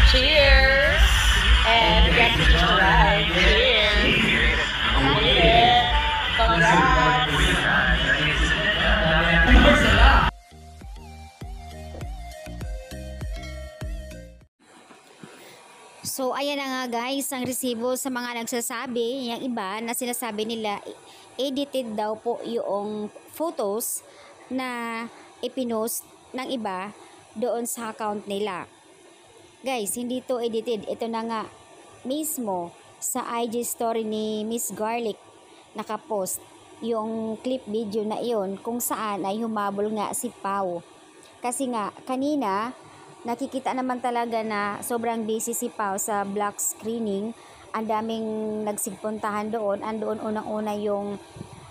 Cheers! And get to try. Cheers! So, ayan na nga guys, ang resibo sa mga nagsasabi, yung iba na sinasabi nila, edited daw po yung photos na ipinost ng iba doon sa account nila. Guys, hindi to edited. Ito na nga mismo sa IG story ni Miss Garlic nakapost yung clip video na iyon kung saan ay humabol nga si Pau. Kasi nga, kanina, nakikita naman talaga na sobrang busy si Pau sa block screening. Ang daming nagsigpuntahan doon. Andoon unang-una yung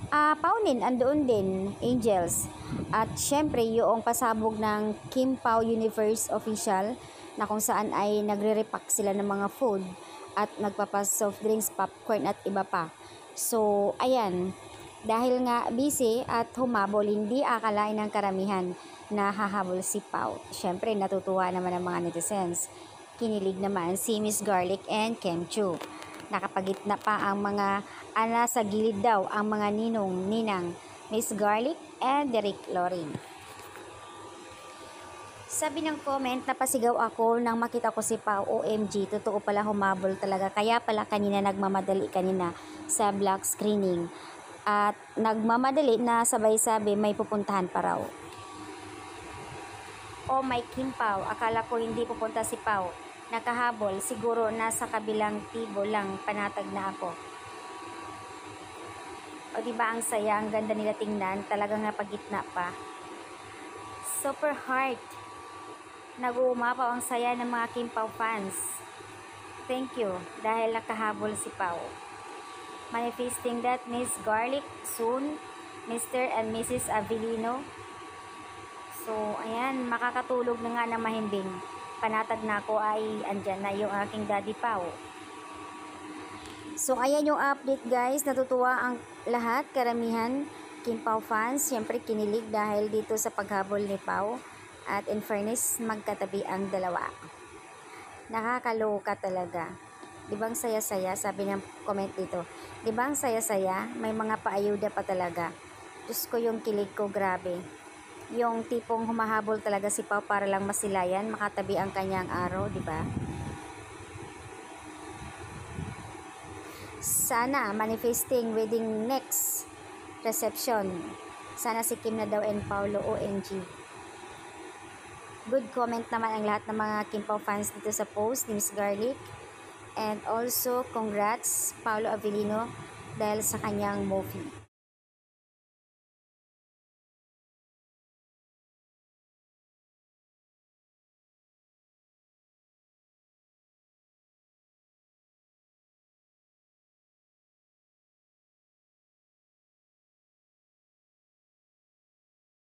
Paunin, andoon din, Angels. At syempre, yung pasabog ng Kim Pao Universe Official na kung saan ay nagre-repack sila ng mga food at nagpapas soft drinks, popcorn at iba pa. So, ayan. Dahil nga busy at humabol, hindi akalain ng karamihan na hahabol si Pau. Syempre, natutuwa naman ang mga netizens. Kinilig naman si Miss Garlic and Kem Chu. Nakapagitna pa ang mga sa gilid daw ang mga ninong-ninang Miss Garlic and Derek Loring. Sabi ng comment, napasigaw ako nang makita ko si Pau. OMG, totoo pala humabol talaga. Kaya pala kanina nagmamadali kanina sa block screening. At nagmamadali na sabay-sabi may pupuntahan pa raw. Oh my Kim Pao, akala ko hindi pupunta si Pau. Nakahabol, siguro nasa kabilang tibo lang, panatag na ako. O diba ang saya, ang ganda nila tingnan, talagang napagitna pa. Super heart. Nag-uumapaw ang saya ng mga Kim Pao fans. Thank you, dahil nakahabol si Pau. Manifesting that Miss Garlic soon, Mr. and Mrs. Avellino. So, ayan, makakatulog na nga ng mahimbing. Panatag na ako ay andyan na yung aking Daddy Pau. So, ayan yung update guys. Natutuwa ang lahat, karamihan, Kim Pao fans. Siyempre, kinilig dahil dito sa paghabol ni Pau. At in fairness, magkatabi ang dalawa. Nakakaloka talaga. Dibang saya-saya, sabi ng comment dito. Dibang saya-saya, may mga paayuda pa talaga. Diyos ko yung kilig ko, grabe. Yung tipong humahabol talaga si Pau para lang masilayan, makatabi ang kanyang araw, di ba? Sana manifesting wedding next reception. Sana si Kim na daw and Paulo, OMG. Good comment naman ang lahat ng mga Kim Pao fans dito sa post ni Miss Garlic. And also, congrats Paulo Avellino dahil sa kanyang movie.